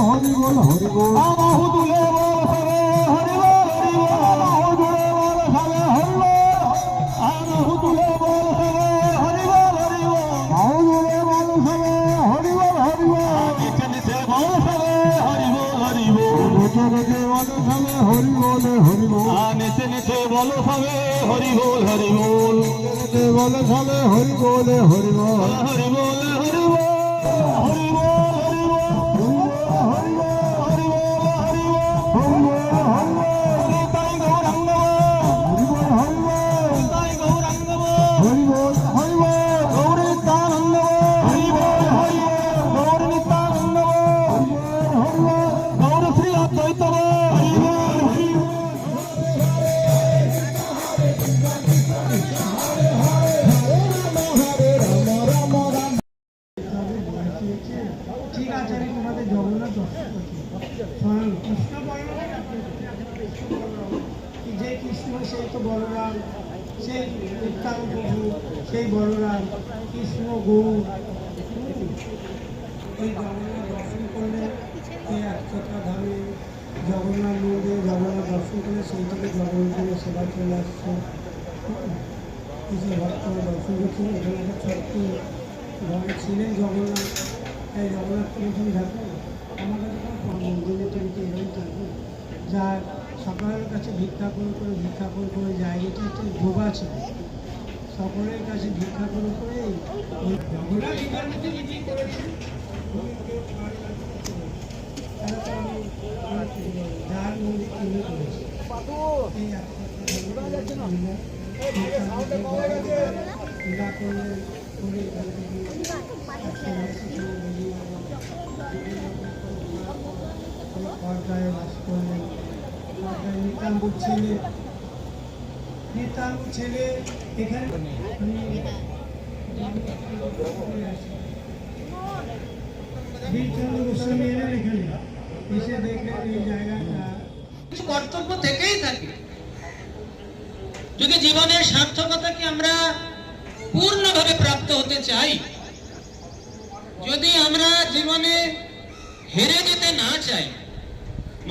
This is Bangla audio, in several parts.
হরি বল হরি বল বাহু তুলে বল সবে হরি বল হরি বল বাহু তুলে বল সবে হরি বল বাহু তুলে বল সবে হরি বল হরি বল বাহু তুলে বল সবে হরি বল হরি বল নিচে নিচে বল সবে হরি বল হরি বল নিচে নিচে বল সবে হরি বল হরি বল নিচে নিচে বল সবে হরি বল হরি বল নিচে বল সবে হরি বল হরি বল হরি বল হরি বল হরি বল ঠিক আছে, আমি তোমাদের জগন্নাথ দর্শন করছি। স্বয়ং কৃষ্ণ বলরাম, যে কৃষ্ণ সেই তো বলরাম, সেই নিত্যানন্দ প্রভু সেই বলরাম, কৃষ্ণ গৌর। এই জগন্নাথ দর্শন করলে এই একচটা ধামে জগন্নাথ মন্দিরে জগন্নাথ দর্শন করলে সেই থেকে জগন্নাথের সেবা চলে আসছে। কিছু ভক্তরা দর্শন করছিল, এখানে একটা ছোট্ট ঘরে ছিলেন জগন্নাথ। এই জগন্নাথ প্রথম দেখো আমার কাছে কোনো মন্দিরের তৈরিতে এরকম থাকবে, যার সকলের কাছে ভিক্ষা করে জায়গাটা একটা ডোবা ছিল, সকলের কাছে ভিক্ষা করে জগন্নাথ এখানে নিজেই করেছে। যার মন্দির তিনি করেছে এই পূজা করলে করে এখান থেকে পর্দায় বাস করলেন। পর্দায় নিতাম্বুর ছেলে এখানে বীরচন্দ্র গোস্বামী এলেন এখানে, এসে দেখলেন এই জায়গাটা কর্তব্য থেকেই থাকে। যদি জীবনের সার্থকতাকে আমরা পূর্ণভাবে প্রাপ্ত হতে চাই, যদি আমরা জীবনে হেরে যেতে না চাই,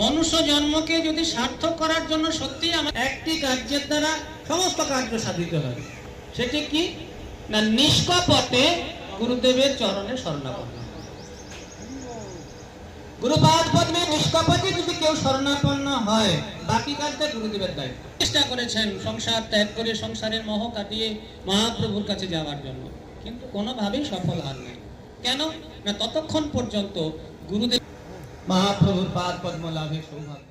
মনুষ্য জন্মকে যদি সার্থক করার জন্য সত্যি আমার একটি কার্যের দ্বারা সমস্ত কার্য সাধিত হয়। সেটি কি না, নিষ্কপটে গুরুদেবের চরণে শরণাপন্ন। গুরুপাদ পদ্মে নিষ্কপটে যদি কেউ শরণাপন্ন হয়, বাকি কাজটা গুরুদেবের দায়িত্ব। চেষ্টা করেছেন সংসার ত্যাগ করে সংসারের মোহ কাটিয়ে মহাপ্রভুর কাছে যাওয়ার জন্য, কিন্তু কোনোভাবেই সফল হন নাই। কেন না, ততক্ষণ পর্যন্ত গুরুদেব মহাপ্রভুর পাদ পদ্ম লাভের সৌভাগ্য।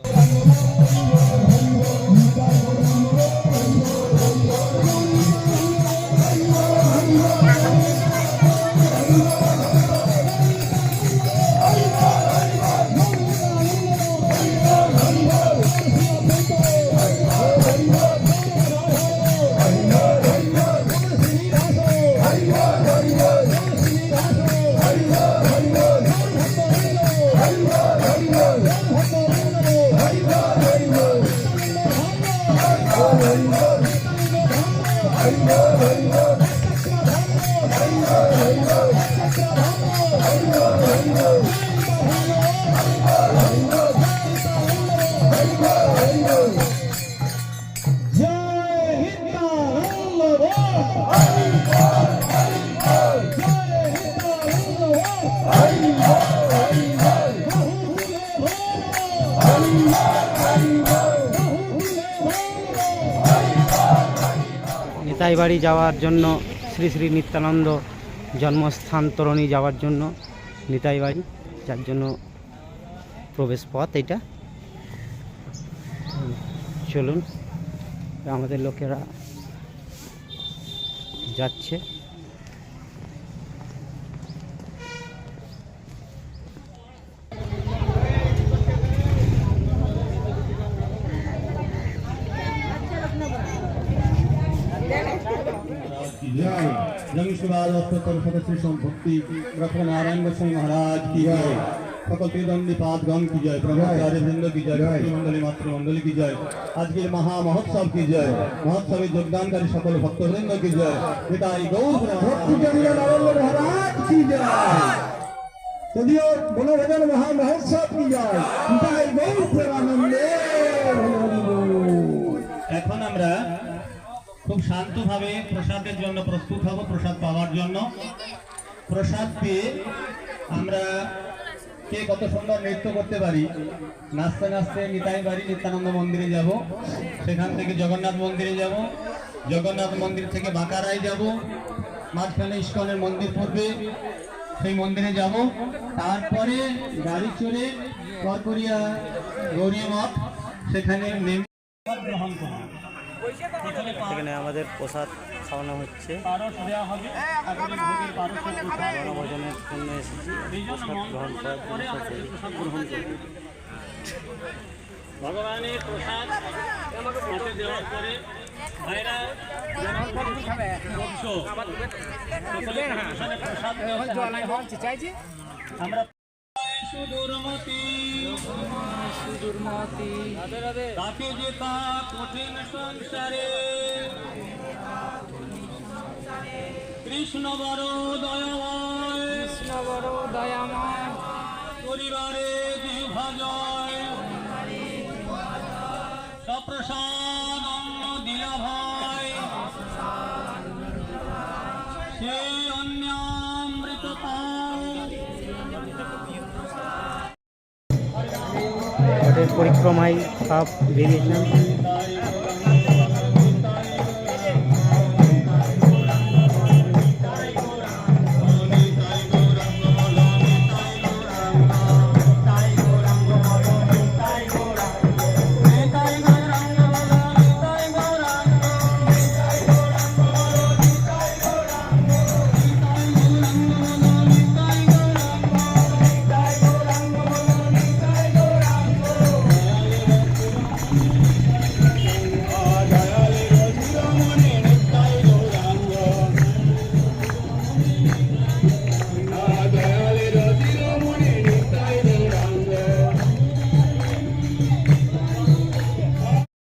নিতাই বাড়ি যাওয়ার জন্য, শ্রী শ্রী নিত্যানন্দ জন্মস্থান তরণী যাওয়ার জন্য নিতাই বাড়ি, যার জন্য প্রবেশ পথ এটা। চলুন, আমাদের লোকেরা যাচ্ছে। श्री संपत्ति नारायण गोस्वामी महाराज की जय। सकल त्रिदंडी पादगण की जय। प्रभुवृंद की जय। मंडली मातृमंडली की जय। आज के महा महोत्सव की जय। महोत्सव योगदानकारी सकल भक्तवृंद की जय। पिता गौर महाराज की जय। যদিও বনভোজন মহামহোৎসব কি যায় তাই গৌর প্রেমানন্দে হরি বল। এখন আমরা খুব শান্তভাবে প্রসাদের জন্য প্রস্তুত হব, প্রসাদ পাওয়ার জন্য। প্রসাদ পেয়ে আমরা কে কত সুন্দর নৃত্য করতে পারি, নাচতে নাচতে নিতাই বাড়ি নিত্যানন্দ মন্দিরে যাব, সেখান থেকে জগন্নাথ মন্দিরে যাব, জগন্নাথ মন্দির থেকে বাঁকারায় যাব, মাঝখানে ইস্কনের মন্দির পড়বে, সেই মন্দিরে যাব, তারপরে গাড়ি চড়ে করকরিয়া গৌরী মঠ সেখানে নেমে গ্রহণ করব। এখানে আমাদের প্রসাদ খাওয়ানো হচ্ছে। পারস দেওয়া হবে, ঠাকুরের ভোগের পারস বনভোজনের জন্য এসেছি, প্রসাদ গ্রহণ করার জন্য প্রসাদ গ্রহণ করব। ভগবানের প্রসাদ হাতে দেওয়ার পরে ভাইরা আমরা সুদূরমতি তাকে যে তা কঠিন সংসারে কৃষ্ণ বড় দয়াময় পরিবারে জিহ্বা জয় সপ্রসাদ অন্ন দিলা ভাই সেই অন্যামৃত ঘাটের পরিক্রমায় সব বেরিয়েছেন।